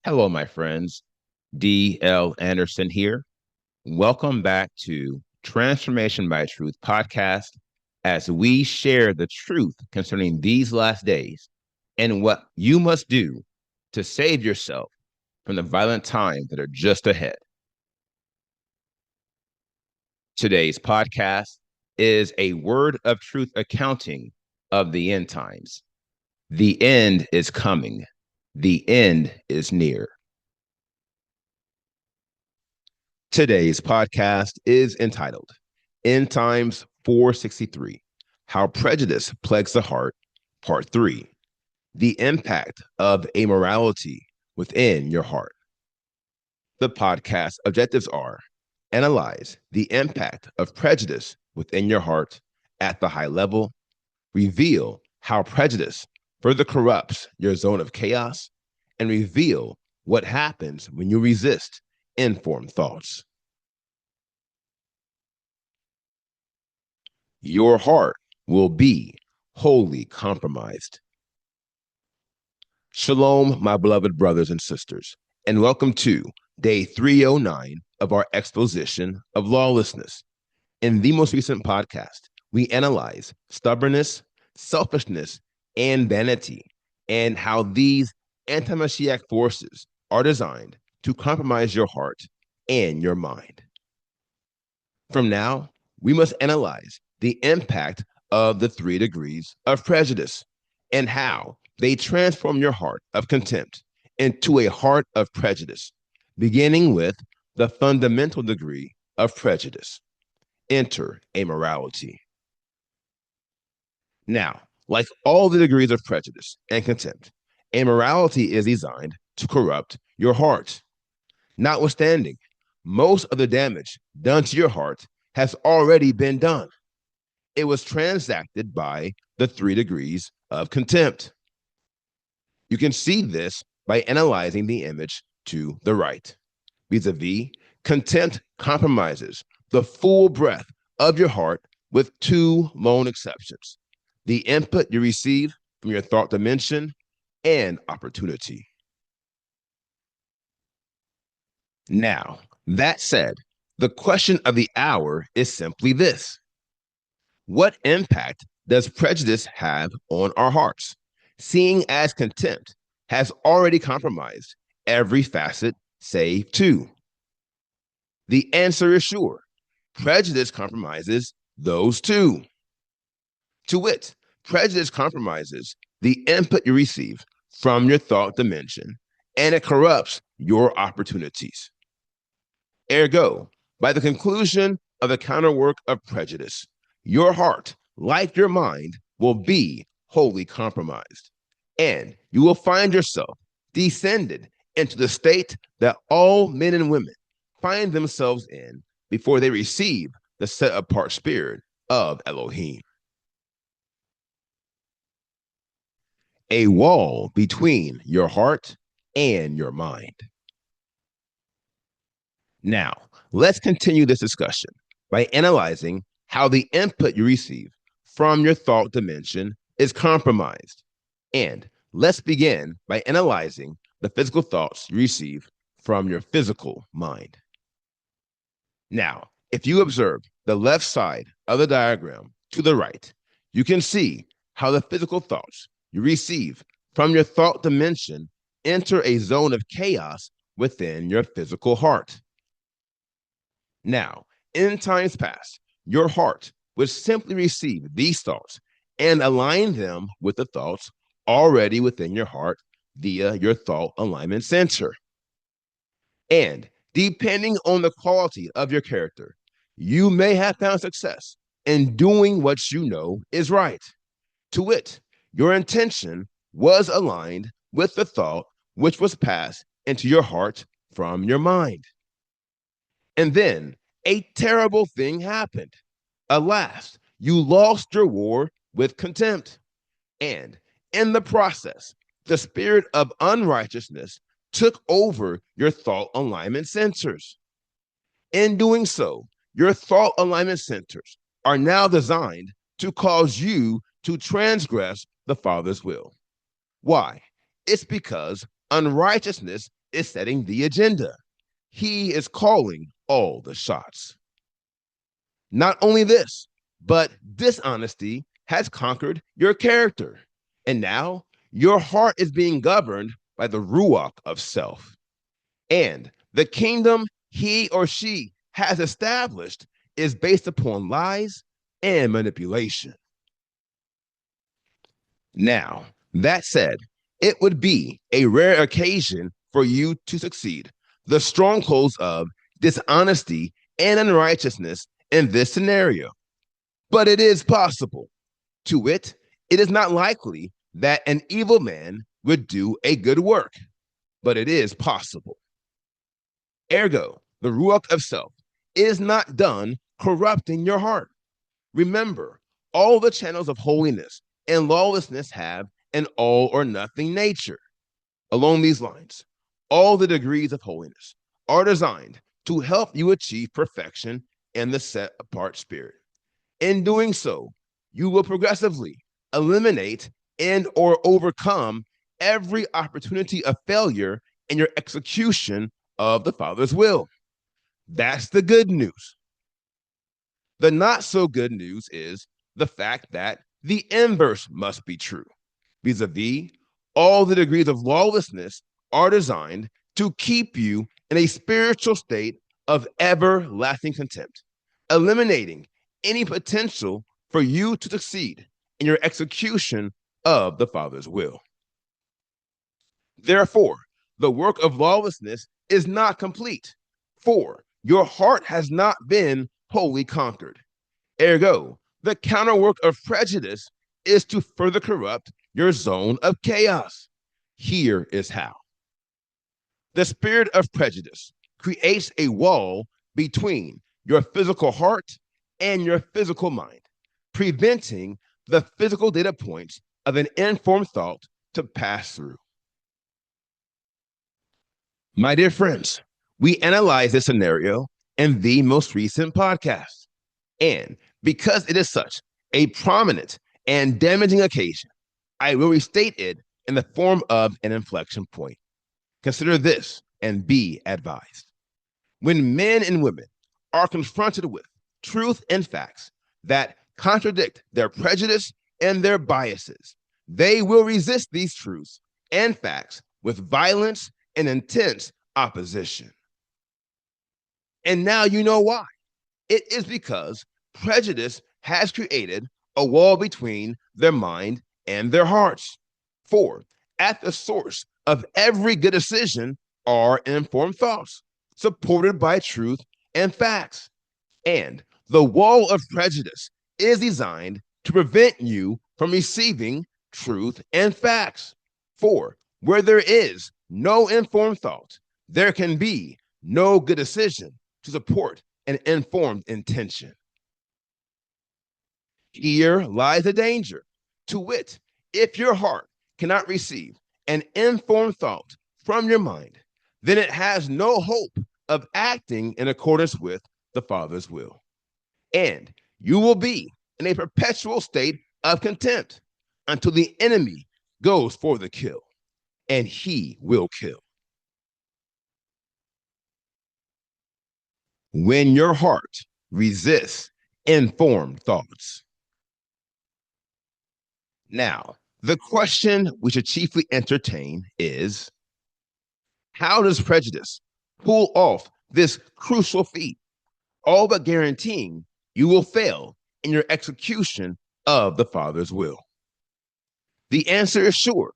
Hello, my friends. D.L. Anderson here. Welcome back to Transformation by Truth podcast as we share the truth concerning these last days and what you must do to save yourself from the violent times that are just ahead. Today's podcast is a word of truth accounting of the end times. The end is coming. The end is near. Today's podcast is entitled End Times 463 How Prejudice Plagues the Heart, Part 3 The Impact of Amorality Within Your Heart. The podcast objectives are analyze the impact of prejudice within your heart at the high level, reveal how prejudice further corrupts your zone of chaos, and reveal what happens when you resist informed thoughts. Your heart will be wholly compromised. Shalom, my beloved brothers and sisters, and welcome to day 309 of our exposition of lawlessness. In the most recent podcast, we analyze stubbornness, selfishness, and vanity, and how these anti-Mashiach forces are designed to compromise your heart and your mind. From now, we must analyze the impact of the 3 degrees of prejudice and how they transform your heart of contempt into a heart of prejudice, beginning with the fundamental degree of prejudice. Enter amorality. Now, like all the degrees of prejudice and contempt, amorality is designed to corrupt your heart. Notwithstanding, most of the damage done to your heart has already been done. It was transacted by the 3 degrees of contempt. You can see this by analyzing the image to the right. Vis-a-vis, contempt compromises the full breadth of your heart with 2 lone exceptions: the input you receive from your thought dimension and opportunity. Now, that said, the question of the hour is simply this: what impact does prejudice have on our hearts, seeing as contempt has already compromised every facet save 2? The answer is sure. Prejudice compromises those 2. To wit, prejudice compromises the input you receive from your thought dimension, and it corrupts your opportunities. Ergo, by the conclusion of the counterwork of prejudice, your heart, like your mind, will be wholly compromised, and you will find yourself descended into the state that all men and women find themselves in before they receive the set-apart spirit of Elohim. A wall between your heart and your mind. Now, let's continue this discussion by analyzing how the input you receive from your thought dimension is compromised. And let's begin by analyzing the physical thoughts you receive from your physical mind. Now, if you observe the left side of the diagram to the right, you can see how the physical thoughts you receive from your thought dimension enter a zone of chaos within your physical heart. Now, in times past, your heart would simply receive these thoughts and align them with the thoughts already within your heart via your thought alignment center. And depending on the quality of your character, you may have found success in doing what you know is right. To wit, your intention was aligned with the thought which was passed into your heart from your mind. And then a terrible thing happened. Alas, you lost your war with contempt. And in the process, the spirit of unrighteousness took over your thought alignment centers. In doing so, your thought alignment centers are now designed to cause you to transgress the Father's will. Why? It's because unrighteousness is setting the agenda. He is calling all the shots. Not only this, but dishonesty has conquered your character. And now your heart is being governed by the ruach of self. And the kingdom he or she has established is based upon lies and manipulation. Now, that said, it would be a rare occasion for you to succeed. The strongholds of dishonesty and unrighteousness in this scenario. But it is possible. To wit, it is not likely that an evil man would do a good work, but it is possible. Ergo, the ruach of self is not done corrupting your heart. Remember, all the channels of holiness and lawlessness have an all or nothing nature. Along these lines, all the degrees of holiness are designed to help you achieve perfection in the set apart spirit. In doing so, you will progressively eliminate and or overcome every opportunity of failure in your execution of the Father's will. That's the good news. The not so good news is the fact that the inverse must be true. Vis-a-vis, all the degrees of lawlessness are designed to keep you in a spiritual state of everlasting contempt, eliminating any potential for you to succeed in your execution of the Father's will. Therefore, the work of lawlessness is not complete, for your heart has not been wholly conquered. Ergo, the counterwork of prejudice is to further corrupt your zone of chaos. Here is how. The spirit of prejudice creates a wall between your physical heart and your physical mind, preventing the physical data points of an informed thought to pass through. My dear friends, we analyzed this scenario in the most recent podcast. And because it is such a prominent and damaging occasion, I will restate it in the form of an inflection point. Consider this and be advised. When men and women are confronted with truth and facts that contradict their prejudice and their biases, they will resist these truths and facts with violence and intense opposition. And now you know why. It is because prejudice has created a wall between their mind and their hearts. For at the source of every good decision are informed thoughts, supported by truth and facts. And the wall of prejudice is designed to prevent you from receiving truth and facts. For where there is no informed thought, there can be no good decision to support an informed intention. Here lies the danger. To wit, if your heart cannot receive an informed thought from your mind, then it has no hope of acting in accordance with the Father's will. And you will be in a perpetual state of contempt until the enemy goes for the kill, and he will kill. When your heart resists informed thoughts. Now, the question we should chiefly entertain is, how does prejudice pull off this crucial feat, all but guaranteeing you will fail in your execution of the Father's will? The answer is sure.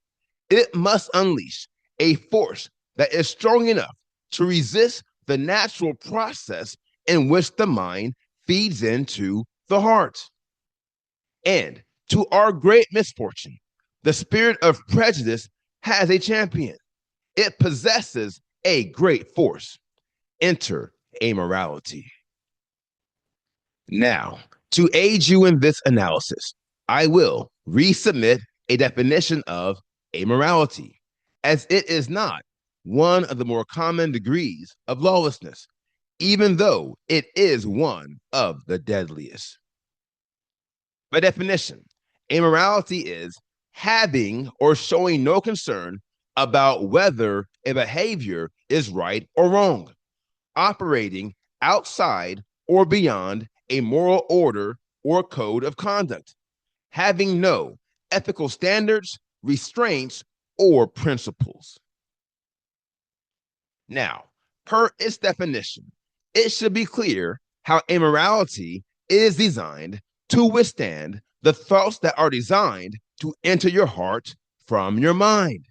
It must unleash a force that is strong enough to resist the natural process in which the mind feeds into the heart. And to our great misfortune, the spirit of prejudice has a champion. It possesses a great force. Enter amorality. Now, to aid you in this analysis, I will resubmit a definition of amorality, as it is not one of the more common degrees of lawlessness, even though it is one of the deadliest. By definition, amorality is having or showing no concern about whether a behavior is right or wrong, operating outside or beyond a moral order or code of conduct, having no ethical standards, restraints, or principles. Now, per its definition, it should be clear how amorality is designed to withstand the thoughts that are designed to enter your heart from your mind.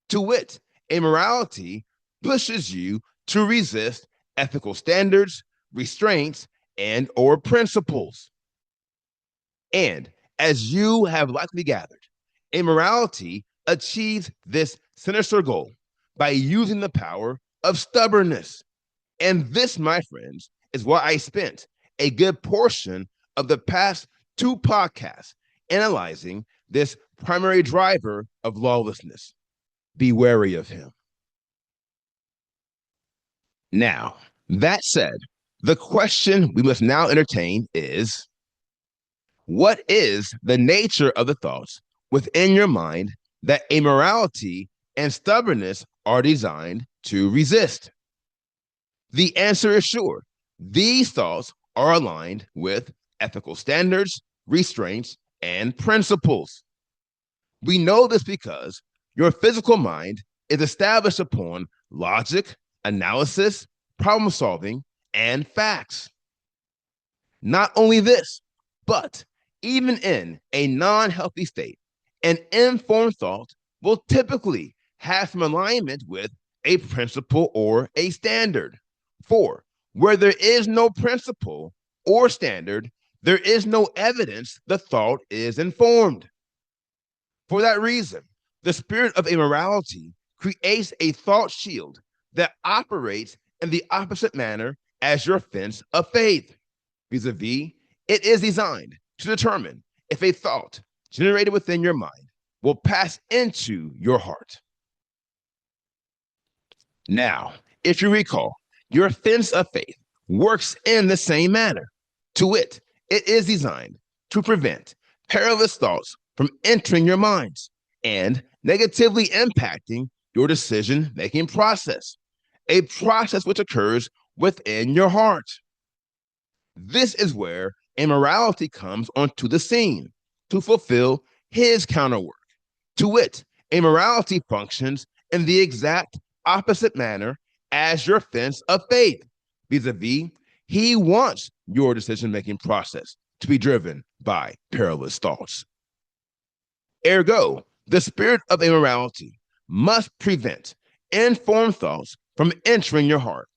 To wit, amorality pushes you to resist ethical standards, restraints, and or principles. And as you have likely gathered, immorality achieves this sinister goal by using the power of stubbornness. And this, my friends, is why I spent a good portion of the past two podcasts analyzing this primary driver of lawlessness. Be wary of him. Now, that said, the question we must now entertain is, what is the nature of the thoughts within your mind that amorality and stubbornness are designed to resist? The answer is sure. These thoughts are aligned with ethical standards, restraints, and principles. We know this because your physical mind is established upon logic, analysis, problem solving, and facts. Not only this, but even in a non healthy state, an informed thought will typically have some alignment with a principle or a standard. For where there is no principle or standard, there is no evidence the thought is informed. For that reason, the spirit of immorality creates a thought shield that operates in the opposite manner as your fence of faith. Vis-a-vis, it is designed to determine if a thought generated within your mind will pass into your heart. Now, if you recall, your fence of faith works in the same manner. To wit, it is designed to prevent perilous thoughts from entering your minds and negatively impacting your decision making process, a process which occurs within your heart. This is where immorality comes onto the scene to fulfill his counterwork. To wit, immorality functions in the exact opposite manner as your fence of faith. Vis-a-vis, he wants your decision-making process to be driven by perilous thoughts. Ergo, the spirit of immorality must prevent informed thoughts from entering your heart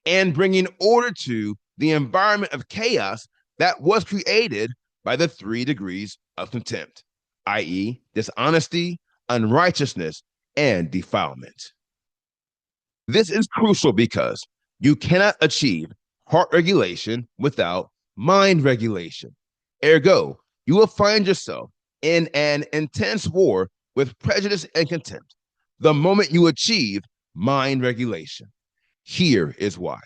and bringing order to the environment of chaos that was created by the 3 degrees of contempt, i.e., dishonesty, unrighteousness, and defilement. This is crucial because you cannot achieve heart regulation without mind regulation. Ergo, you will find yourself in an intense war with prejudice and contempt the moment you achieve mind regulation. Here is why.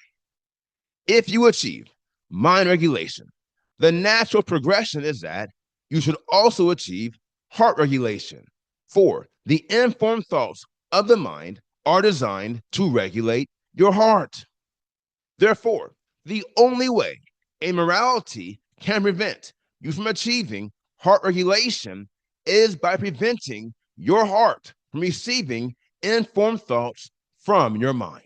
If you achieve mind regulation, the natural progression is that you should also achieve heart regulation. For the informed thoughts of the mind are designed to regulate your heart. Therefore, the only way immorality can prevent you from achieving heart regulation is by preventing your heart from receiving informed thoughts from your mind.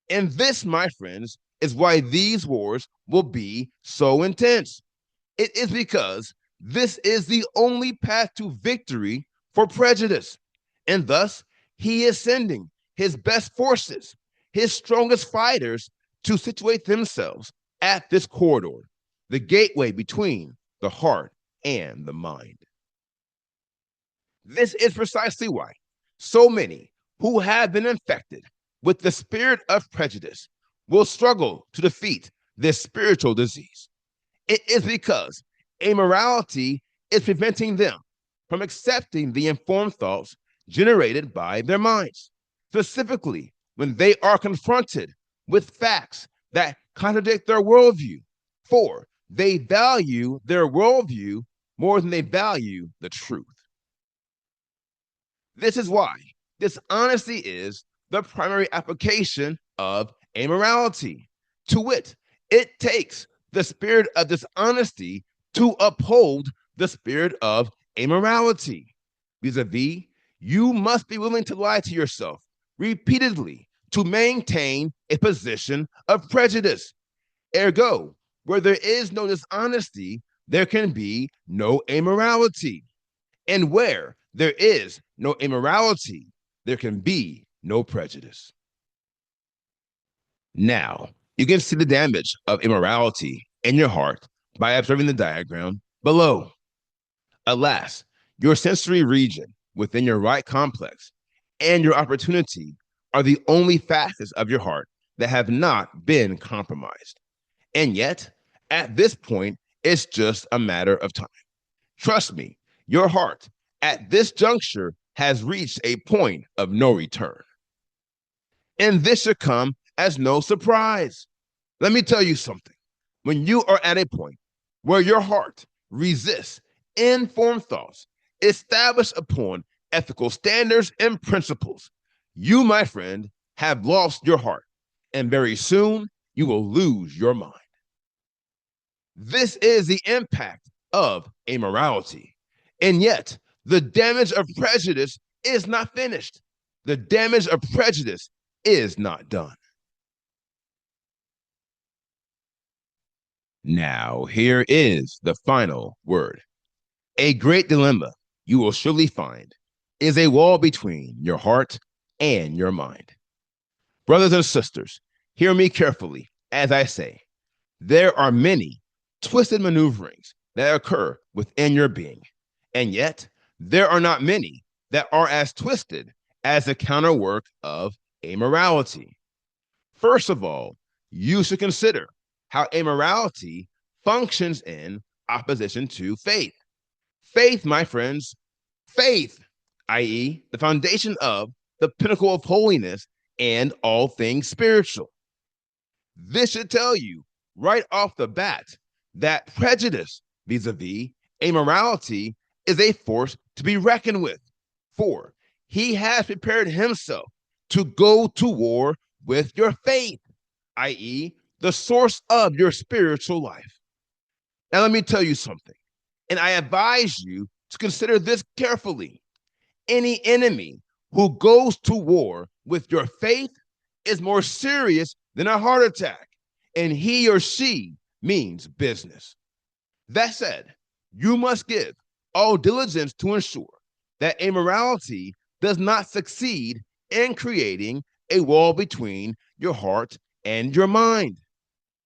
And this, my friends, is why these wars will be so intense. It is because this is the only path to victory for prejudice. And thus, he is sending his best forces, his strongest fighters, to situate themselves at this corridor, the gateway between the heart and the mind. This is precisely why so many who have been infected with the spirit of prejudice will struggle to defeat this spiritual disease. It is because amorality is preventing them from accepting the informed thoughts generated by their minds, specifically when they are confronted with facts that contradict their worldview, for they value their worldview more than they value the truth. This is why dishonesty is the primary application of amorality. To wit, it takes the spirit of dishonesty to uphold the spirit of amorality. Vis-a-vis, you must be willing to lie to yourself repeatedly to maintain a position of prejudice. Ergo, where there is no dishonesty, there can be no amorality. And where there is no immorality, there can be no prejudice. Now, you can see the damage of immorality in your heart by observing the diagram below. Alas, your sensory region within your right complex and your opportunity are the only facets of your heart that have not been compromised. And yet, at this point, it's just a matter of time. Trust me, your heart at this juncture has reached a point of no return. And this should come as no surprise. Let me tell you something. When you are at a point where your heart resists informed thoughts established upon ethical standards and principles, you, my friend, have lost your heart, and very soon you will lose your mind. This is the impact of amorality. And yet, the damage of prejudice is not finished. The damage of prejudice is not done. Now, here is the final word. A great dilemma you will surely find is a wall between your heart and your mind. Brothers and sisters, hear me carefully as I say, there are many twisted maneuverings that occur within your being, and yet there are not many that are as twisted as the counterwork of amorality. First of all, you should consider how amorality functions in opposition to faith. Faith, my friends, faith, i.e., the foundation of the pinnacle of holiness and all things spiritual. This should tell you right off the bat that prejudice vis-a-vis amorality is a force to be reckoned with. For he has prepared himself to go to war with your faith, i.e., the source of your spiritual life. Now, let me tell you something, and I advise you to consider this carefully. Any enemy who goes to war with your faith is more serious than a heart attack, and he or she means business. That said, you must give all diligence to ensure that amorality does not succeed in creating a wall between your heart and your mind.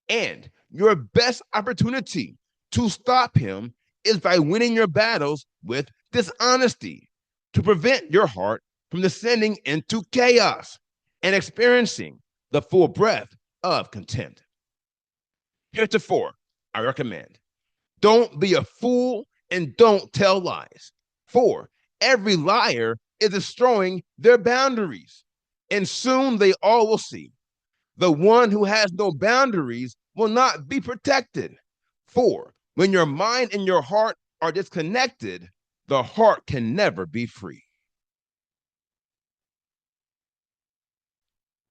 And your best opportunity to stop him is by winning your battles with dishonesty to prevent your heart from descending into chaos and experiencing the full breath of contempt. Heretofore, I recommend don't be a fool and don't tell lies, for every liar is destroying their boundaries, and soon they all will see the one who has no boundaries will not be protected. For when your mind and your heart are disconnected, the heart can never be free.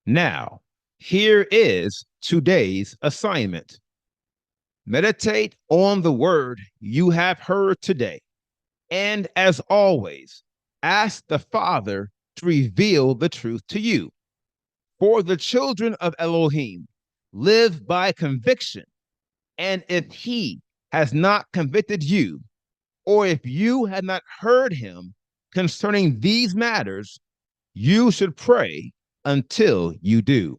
Now, here is today's assignment. Meditate on the word you have heard today. And as always, ask the Father to reveal the truth to you. For the children of Elohim live by conviction. And if he has not convicted you, or if you had not heard him concerning these matters, you should pray until you do.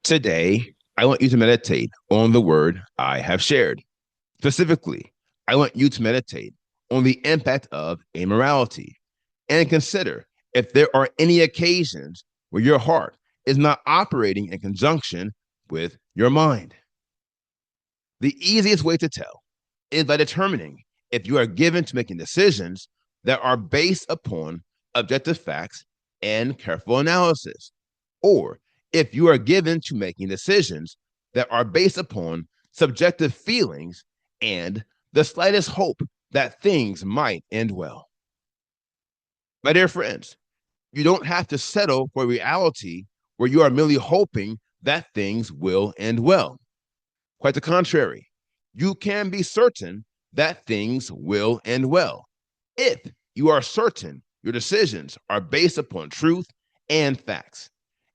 Today, I want you to meditate on the word I have shared. Specifically, I want you to meditate on the impact of amorality and consider if there are any occasions where your heart is not operating in conjunction with your mind. The easiest way to tell is by determining if you are given to making decisions that are based upon objective facts and careful analysis, or if you are given to making decisions that are based upon subjective feelings and the slightest hope that things might end well. My dear friends, you don't have to settle for reality where you are merely hoping that things will end well. Quite the contrary, you can be certain that things will end well if you are certain your decisions are based upon truth and facts,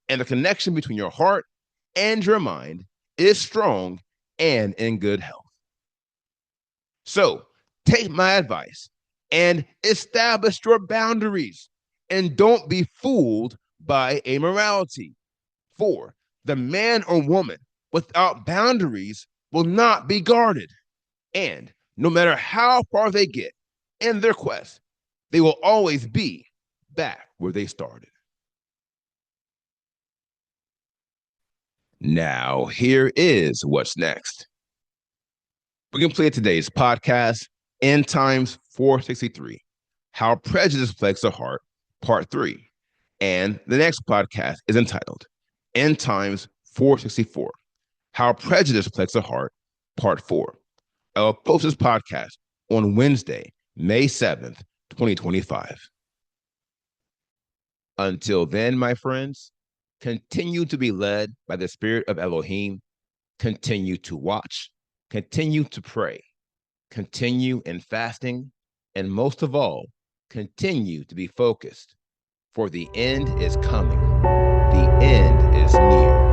and the connection between your heart and your mind is strong and in good health. So take my advice and establish your boundaries, and don't be fooled by amorality. For the man or woman without boundaries will not be guarded. And no matter how far they get in their quest, they will always be back where they started. Now, here is what's next. We completed today's podcast, End Times 463, How Prejudice Plagues the Heart, Part 3. And the next podcast is entitled End Times 464, How Prejudice Plagues the Heart, Part 4. I will post this podcast on Wednesday, May 7th, 2025. Until then, my friends, continue to be led by the Spirit of Elohim, continue to watch, continue to pray, continue in fasting, and most of all, continue to be focused, for the end is coming. The end is near.